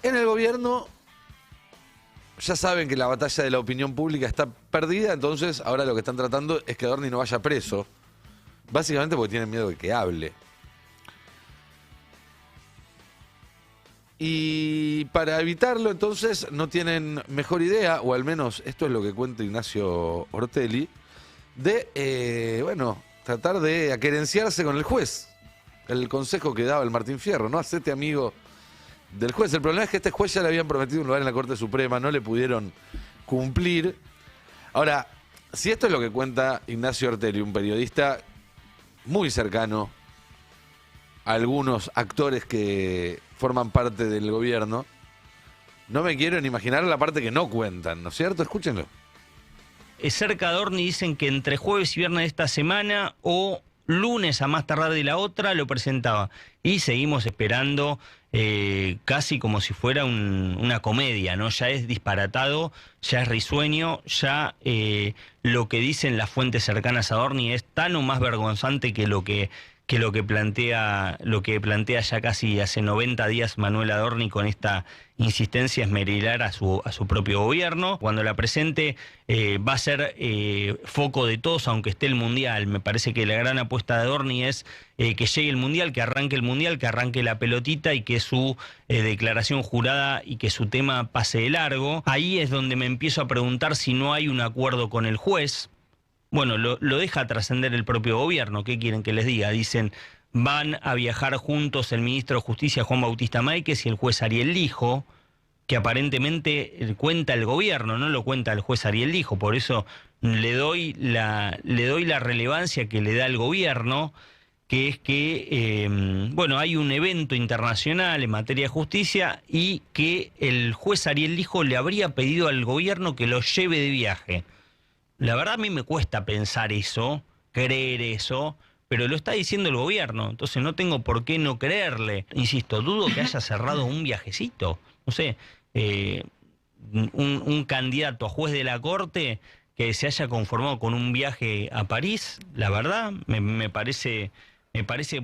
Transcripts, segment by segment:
En el gobierno ya saben que la batalla de la opinión pública está perdida, entonces ahora lo que están tratando es que Adorni no vaya preso. Básicamente porque tienen miedo de que hable. Y para evitarlo, entonces, no tienen mejor idea, o al menos esto es lo que cuenta Ignacio Ortelli, de, tratar de aquerenciarse con el juez. El consejo que daba el Martín Fierro, ¿no? Hacete amigo del juez. El problema es que este juez ya le habían prometido un lugar en la Corte Suprema, no le pudieron cumplir. Ahora, si esto es lo que cuenta Ignacio Ortelli, un periodista muy cercano a algunos actores que forman parte del gobierno, no me quiero ni imaginar la parte que no cuentan, ¿no es cierto? Escúchenlo. Cerca de Adorni dicen que entre jueves y viernes de esta semana o lunes a más tardar de la otra lo presentaba. Y seguimos esperando casi como si fuera una comedia, ¿no? Ya es disparatado, ya es risueño, ya lo que dicen las fuentes cercanas a Adorni es tan o más vergonzante que lo que plantea ya casi hace 90 días Manuel Adorni con esta insistencia esmerilar a su propio gobierno. Cuando la presente va a ser foco de todos, aunque esté el Mundial. Me parece que la gran apuesta de Adorni es que llegue el Mundial, que arranque el Mundial, que arranque la pelotita y que su declaración jurada y que su tema pase de largo. Ahí es donde me empiezo a preguntar si no hay un acuerdo con el juez. Bueno, lo deja trascender el propio gobierno. ¿Qué quieren que les diga? Dicen, van a viajar juntos el ministro de Justicia, Juan Bautista Máiquez, y el juez Ariel Lijo, que aparentemente cuenta el gobierno, no lo cuenta el juez Ariel Lijo. Por eso le doy la relevancia que le da el gobierno, que es que, hay un evento internacional en materia de justicia y que el juez Ariel Lijo le habría pedido al gobierno que lo lleve de viaje. La verdad a mí me cuesta pensar eso, creer eso, pero lo está diciendo el gobierno, entonces no tengo por qué no creerle. Insisto, dudo que haya cerrado un viajecito, no sé, un candidato a juez de la Corte que se haya conformado con un viaje a París, la verdad me parece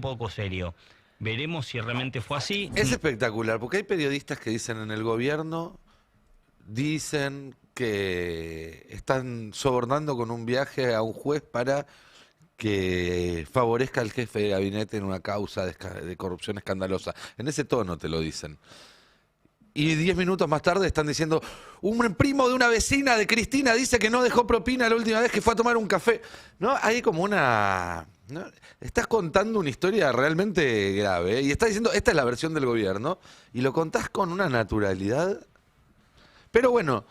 poco serio. Veremos si realmente fue así. Es espectacular, porque hay periodistas que dicen en el gobierno, dicen que están sobornando con un viaje a un juez para que favorezca al jefe de gabinete en una causa de corrupción escandalosa. En ese tono te lo dicen. Y 10 minutos más tarde están diciendo, un primo de una vecina de Cristina dice que no dejó propina la última vez que fue a tomar un café. ¿No? Hay como una... ¿no? Estás contando una historia realmente grave, ¿eh? Y estás diciendo, esta es la versión del gobierno, y lo contás con una naturalidad. Pero bueno,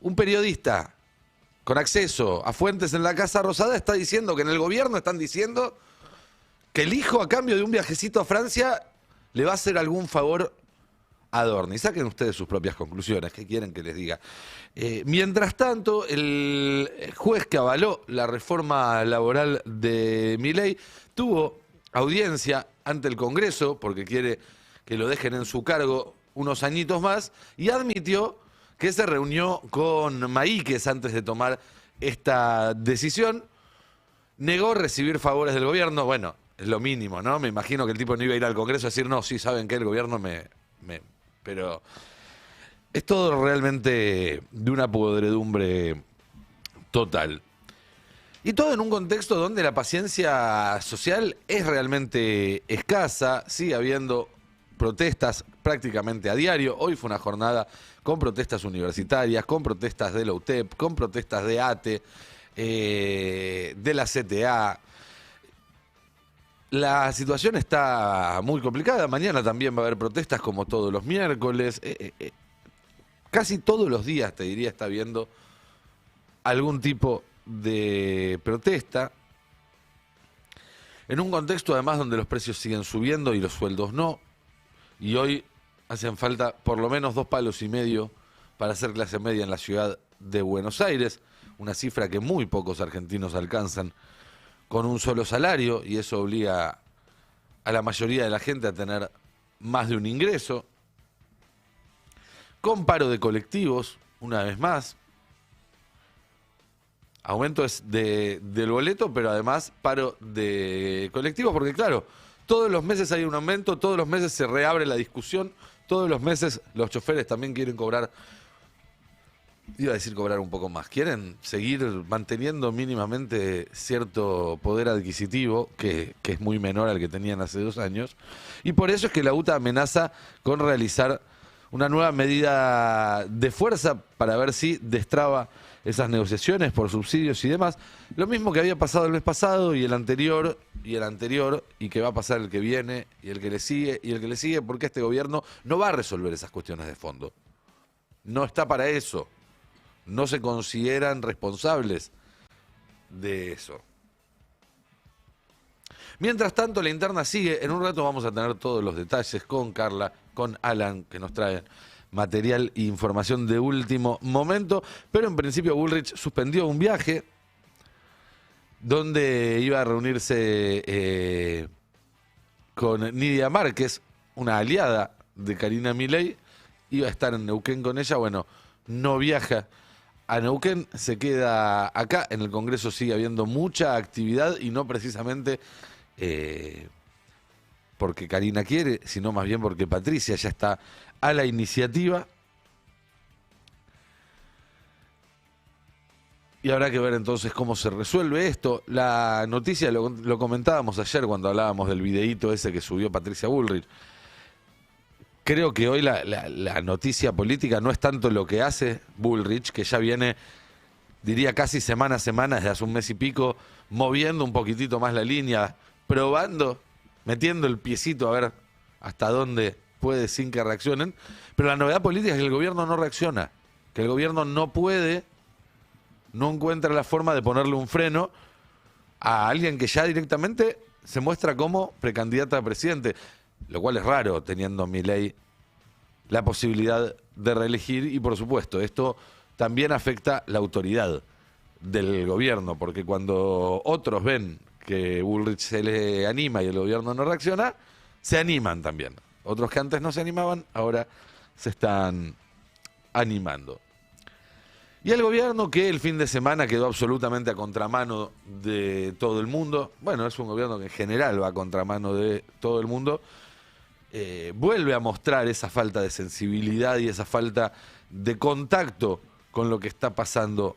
un periodista con acceso a fuentes en la Casa Rosada está diciendo que en el gobierno están diciendo que el hijo, a cambio de un viajecito a Francia, le va a hacer algún favor a Adorni. Saquen ustedes sus propias conclusiones. ¿Qué quieren que les diga? Mientras tanto, el juez que avaló la reforma laboral de Milei tuvo audiencia ante el Congreso porque quiere que lo dejen en su cargo unos añitos más y admitió que se reunió con Máiquez antes de tomar esta decisión. Negó recibir favores del gobierno. Bueno, es lo mínimo, ¿no? Me imagino que el tipo no iba a ir al Congreso a decir, no, sí, ¿saben qué? El gobierno Pero es todo realmente de una podredumbre total. Y todo en un contexto donde la paciencia social es realmente escasa, sigue habiendo protestas prácticamente a diario. Hoy fue una jornada con protestas universitarias, con protestas de la UTEP, con protestas de ATE, de la CTA. La situación está muy complicada. Mañana también va a haber protestas como todos los miércoles. Casi todos los días, te diría, está habiendo algún tipo de protesta. En un contexto además donde los precios siguen subiendo y los sueldos no. Y hoy hacen falta por lo menos 2,5 palos para hacer clase media en la ciudad de Buenos Aires. Una cifra que muy pocos argentinos alcanzan con un solo salario, y eso obliga a la mayoría de la gente a tener más de un ingreso. Con paro de colectivos, una vez más. Aumento del boleto, pero además paro de colectivos, porque claro, todos los meses hay un aumento, todos los meses se reabre la discusión, todos los meses los choferes también quieren cobrar, iba a decir cobrar un poco más, quieren seguir manteniendo mínimamente cierto poder adquisitivo, que es muy menor al que tenían hace 2 años, y por eso es que la UTA amenaza con realizar una nueva medida de fuerza para ver si destraba esas negociaciones por subsidios y demás. Lo mismo que había pasado el mes pasado y el anterior, y que va a pasar el que viene, y el que le sigue, y el que le sigue, porque este gobierno no va a resolver esas cuestiones de fondo. No está para eso. No se consideran responsables de eso. Mientras tanto, la interna sigue. En un rato vamos a tener todos los detalles con Carla, con Alan, que nos traen material e información de último momento. Pero en principio Bullrich suspendió un viaje donde iba a reunirse con Nidia Márquez, una aliada de Karina Milei. Iba a estar en Neuquén con ella. Bueno, no viaja a Neuquén, se queda acá. En el Congreso sigue habiendo mucha actividad y no precisamente porque Karina quiere, sino más bien porque Patricia ya está a la iniciativa. Y habrá que ver entonces cómo se resuelve esto. La noticia lo comentábamos ayer cuando hablábamos del videíto ese que subió Patricia Bullrich. Creo que hoy la noticia política no es tanto lo que hace Bullrich, que ya viene, diría casi semana a semana, desde hace un mes y pico, moviendo un poquitito más la línea, probando, metiendo el piecito a ver hasta dónde puede sin que reaccionen. Pero la novedad política es que el gobierno no reacciona, que el gobierno no puede, no encuentra la forma de ponerle un freno a alguien que ya directamente se muestra como precandidata a presidente. Lo cual es raro, teniendo Milei la posibilidad de reelegir, y por supuesto, esto también afecta la autoridad del gobierno, porque cuando otros ven que Bullrich se le anima y el gobierno no reacciona, se animan también. Otros que antes no se animaban, ahora se están animando. Y el gobierno, que el fin de semana quedó absolutamente a contramano de todo el mundo, bueno, es un gobierno que en general va a contramano de todo el mundo, vuelve a mostrar esa falta de sensibilidad y esa falta de contacto con lo que está pasando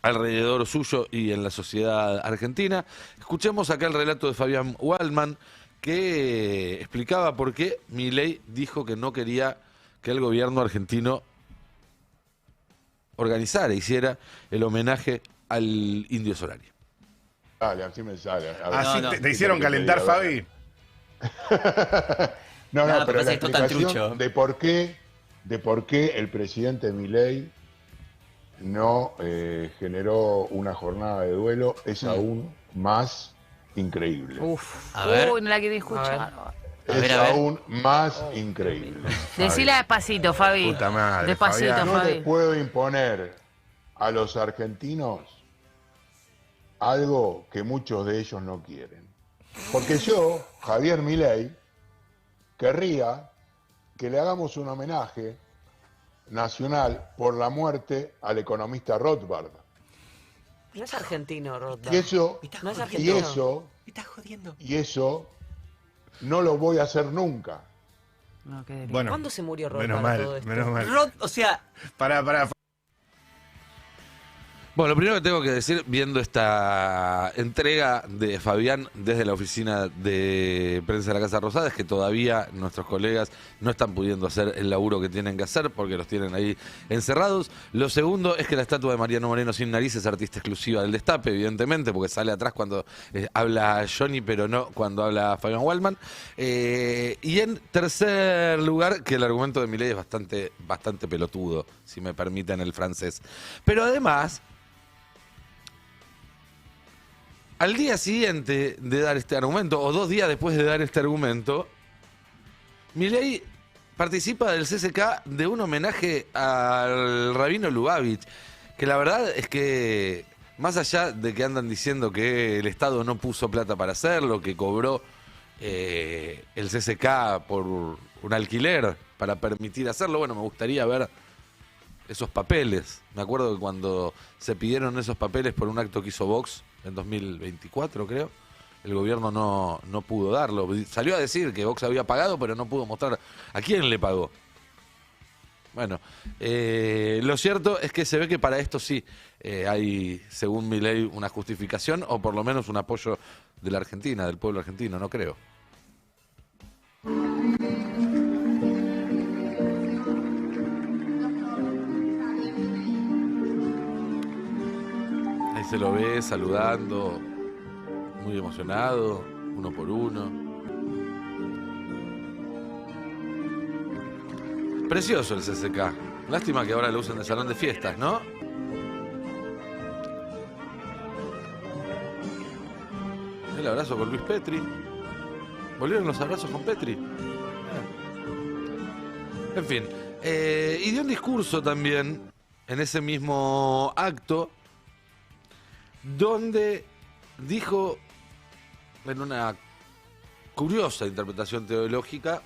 alrededor suyo y en la sociedad argentina. Escuchemos acá el relato de Fabián Waldman, que explicaba por qué Milei dijo que no quería que el gobierno argentino organizara, hiciera el homenaje al Indio Solari. Dale, así me sale. ¿Así te hicieron calentar, Fabi? No, pero la esto tan explicación trucho. de por qué el presidente Milei no generó una jornada de duelo es aún más increíble. A ver. Uy, no la quería escuchar. Es a ver. aún más increíble. Decila despacito, Fabi. Puta madre, Despacito, Fabián. No le Fabi. puedo imponer a los argentinos algo que muchos de ellos no quieren. Porque yo, Javier Milei, querría que le hagamos un homenaje nacional por la muerte al economista Rothbard. No es argentino, Rothbard. Y eso, No es y argentino. eso, Me estás jodiendo. y eso no lo voy a hacer nunca. No, qué delirio. Bueno, ¿Cuándo se murió Rothbard menos mal, todo esto? menos mal. O sea, Pará. Bueno, lo primero que tengo que decir, viendo esta entrega de Fabián desde la oficina de prensa de la Casa Rosada, es que todavía nuestros colegas no están pudiendo hacer el laburo que tienen que hacer porque los tienen ahí encerrados. Lo segundo es que la estatua de Mariano Moreno sin nariz es artista exclusiva del Destape, evidentemente, porque sale atrás cuando habla Johnny, pero no cuando habla Fabián Waldman. Y en tercer lugar, que el argumento de Milei es bastante pelotudo, si me permiten el francés. Pero además, al día siguiente de dar este argumento, o 2 días después de dar este argumento, Milei participa del CCK de un homenaje al rabino Lubavitch, que la verdad es que, más allá de que andan diciendo que el Estado no puso plata para hacerlo, que cobró el CCK por un alquiler para permitir hacerlo, bueno, me gustaría ver esos papeles. Me acuerdo que cuando se pidieron esos papeles por un acto que hizo Vox en 2024, creo, el gobierno no pudo darlo. Salió a decir que Vox había pagado, pero no pudo mostrar a quién le pagó. Bueno, lo cierto es que se ve que para esto sí hay, según Milei, una justificación o por lo menos un apoyo de la Argentina, del pueblo argentino, no creo. Ahí se lo ve saludando, muy emocionado, uno por uno. Precioso el CCK. Lástima que ahora lo usen de salón de fiestas, ¿no? El abrazo con Luis Petri. ¿Volvieron los abrazos con Petri? En fin. Y dio un discurso también en ese mismo acto donde dijo, en una curiosa interpretación teológica,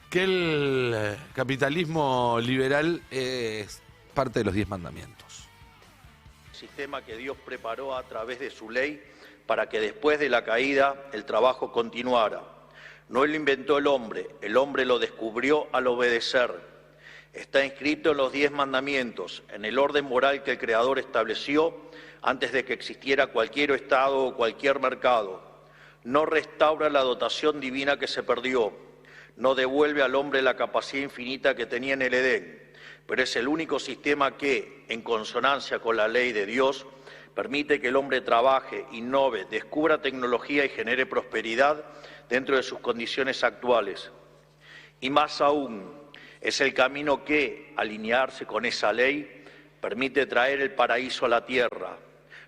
que el capitalismo liberal es parte de los 10 mandamientos. Sistema que Dios preparó a través de su ley para que después de la caída el trabajo continuara. No lo inventó el hombre lo descubrió al obedecer. Está inscrito en los 10 mandamientos, en el orden moral que el Creador estableció antes de que existiera cualquier Estado o cualquier mercado. No restaura la dotación divina que se perdió. No devuelve al hombre la capacidad infinita que tenía en el Edén, pero es el único sistema que, en consonancia con la ley de Dios, permite que el hombre trabaje, innove, descubra tecnología y genere prosperidad dentro de sus condiciones actuales. Y más aún, es el camino que, alinearse con esa ley, permite traer el paraíso a la tierra.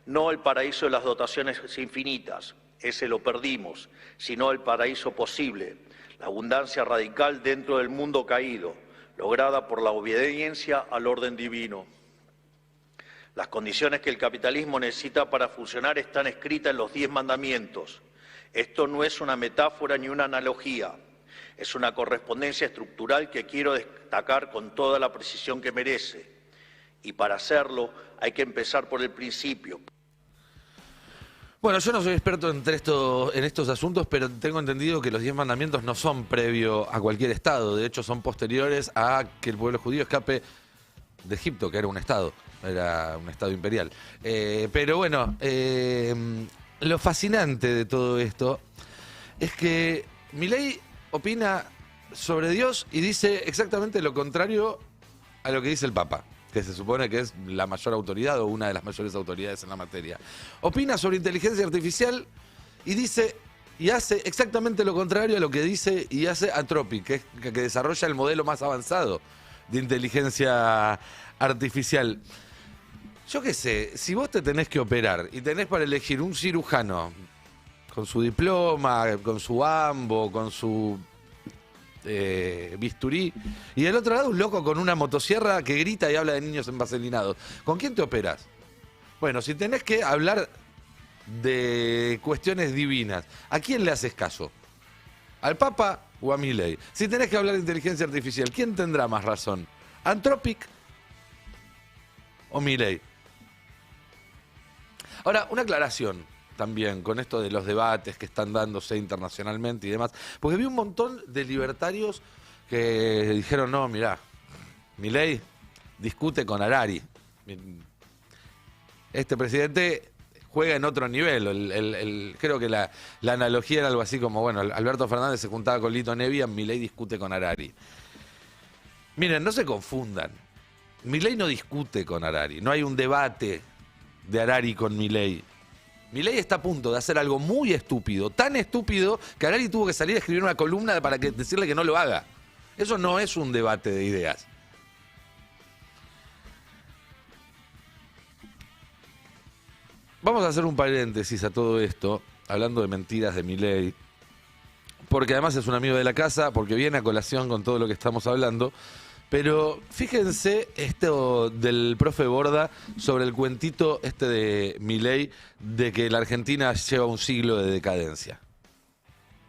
No el paraíso de las dotaciones infinitas, ese lo perdimos, sino el paraíso posible. La abundancia radical dentro del mundo caído, lograda por la obediencia al orden divino. Las condiciones que el capitalismo necesita para funcionar están escritas en los 10 mandamientos. Esto no es una metáfora ni una analogía, es una correspondencia estructural que quiero destacar con toda la precisión que merece. Y para hacerlo hay que empezar por el principio. Bueno, yo no soy experto en estos asuntos, pero tengo entendido que los 10 mandamientos no son previo a cualquier estado. De hecho, son posteriores a que el pueblo judío escape de Egipto, que era un estado imperial. Pero bueno, lo fascinante de todo esto es que Milei opina sobre Dios y dice exactamente lo contrario a lo que dice el Papa, que se supone que es la mayor autoridad o una de las mayores autoridades en la materia. Opina sobre inteligencia artificial y dice y hace exactamente lo contrario a lo que dice y hace Anthropic, que desarrolla el modelo más avanzado de inteligencia artificial. Yo qué sé, si vos te tenés que operar y tenés para elegir un cirujano con su diploma, con su ambo, con su bisturí, y del otro lado un loco con una motosierra que grita y habla de niños envaselinados, ¿con quién te operás? Bueno, si tenés que hablar de cuestiones divinas, ¿a quién le haces caso? ¿Al Papa o a Milei? Si tenés que hablar de inteligencia artificial, ¿quién tendrá más razón? ¿Anthropic o Milei? Ahora, una aclaración también con esto de los debates que están dándose internacionalmente y demás, porque vi un montón de libertarios que dijeron, no, mirá, Milei discute con Harari. Este presidente juega en otro nivel. Creo que la analogía era algo así como, bueno, Alberto Fernández se juntaba con Lito Nebbia, Milei discute con Harari. Miren, no se confundan. Milei no discute con Harari, no hay un debate de Harari con Milei. Milei está a punto de hacer algo muy estúpido, tan estúpido que Harari tuvo que salir a escribir una columna para decirle que no lo haga. Eso no es un debate de ideas. Vamos a hacer un paréntesis a todo esto, hablando de mentiras de Milei, porque además es un amigo de la casa, porque viene a colación con todo lo que estamos hablando. Pero fíjense esto del profe Borda sobre el cuentito de Milei de que la Argentina lleva un siglo de decadencia.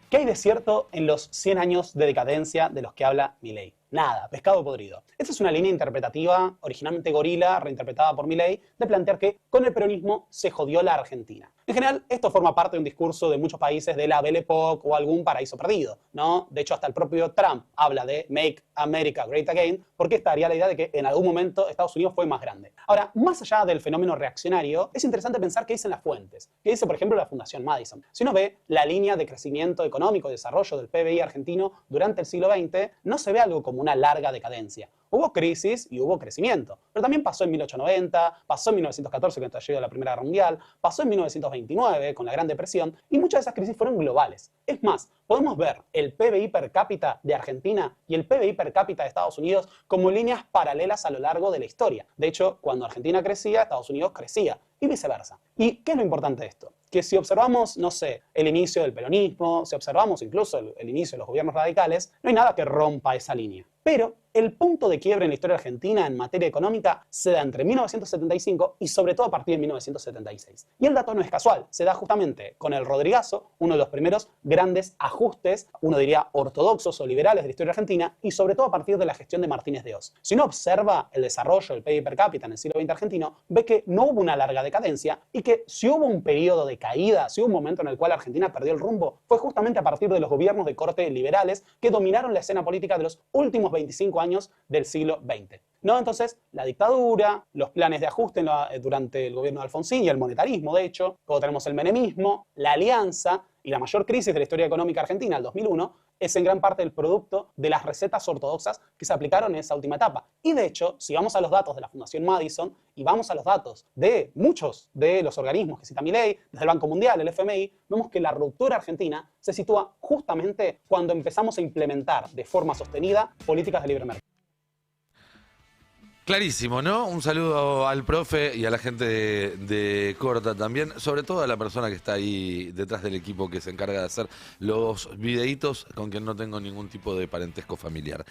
¿Qué hay de cierto en los 100 años de decadencia de los que habla Milei? Nada, pescado podrido. Esta es una línea interpretativa, originalmente gorila, reinterpretada por Milei, de plantear que con el peronismo se jodió la Argentina. En general, esto forma parte de un discurso de muchos países de la Belle Époque o algún paraíso perdido, ¿no? De hecho, hasta el propio Trump habla de Make America Great Again, porque estaría la idea de que en algún momento Estados Unidos fue más grande. Ahora, más allá del fenómeno reaccionario, es interesante pensar qué dicen las fuentes. ¿Qué dice, por ejemplo, la Fundación Madison? Si uno ve la línea de crecimiento económico y desarrollo del PBI argentino durante el siglo XX, no se ve algo como una larga decadencia. Hubo crisis y hubo crecimiento, pero también pasó en 1890, pasó en 1914 con el estallido de la Primera Guerra Mundial, pasó en 1929 con la Gran Depresión y muchas de esas crisis fueron globales. Es más, podemos ver el PBI per cápita de Argentina y el PBI per cápita de Estados Unidos como líneas paralelas a lo largo de la historia. De hecho, cuando Argentina crecía, Estados Unidos crecía y viceversa. ¿Y qué es lo importante de esto? Que si observamos, no sé, el inicio del peronismo, si observamos incluso el inicio de los gobiernos radicales, no hay nada que rompa esa línea. Pero el punto de quiebre en la historia argentina en materia económica se da entre 1975 y sobre todo a partir de 1976. Y el dato no es casual, se da justamente con el Rodrigazo, uno de los primeros grandes ajustes, uno diría ortodoxos o liberales de la historia argentina, y sobre todo a partir de la gestión de Martínez de Hoz. Si uno observa el desarrollo del PIB per cápita en el siglo XX argentino, ve que no hubo una larga decadencia y que si hubo un periodo de caída, si hubo un momento en el cual Argentina perdió el rumbo, fue justamente a partir de los gobiernos de corte liberales que dominaron la escena política de los últimos 25 años del siglo XX. ¿No? Entonces, la dictadura, los planes de ajuste durante el gobierno de Alfonsín y el monetarismo, de hecho, luego tenemos el menemismo, la alianza y la mayor crisis de la historia económica argentina, el 2001, es en gran parte el producto de las recetas ortodoxas que se aplicaron en esa última etapa. Y de hecho, si vamos a los datos de la Fundación Madison y vamos a los datos de muchos de los organismos que cita Milei, desde el Banco Mundial, el FMI, vemos que la ruptura argentina se sitúa justamente cuando empezamos a implementar de forma sostenida políticas de libre mercado. Clarísimo, ¿no? Un saludo al profe y a la gente de Corta también, sobre todo a la persona que está ahí detrás del equipo que se encarga de hacer los videitos con quien no tengo ningún tipo de parentesco familiar.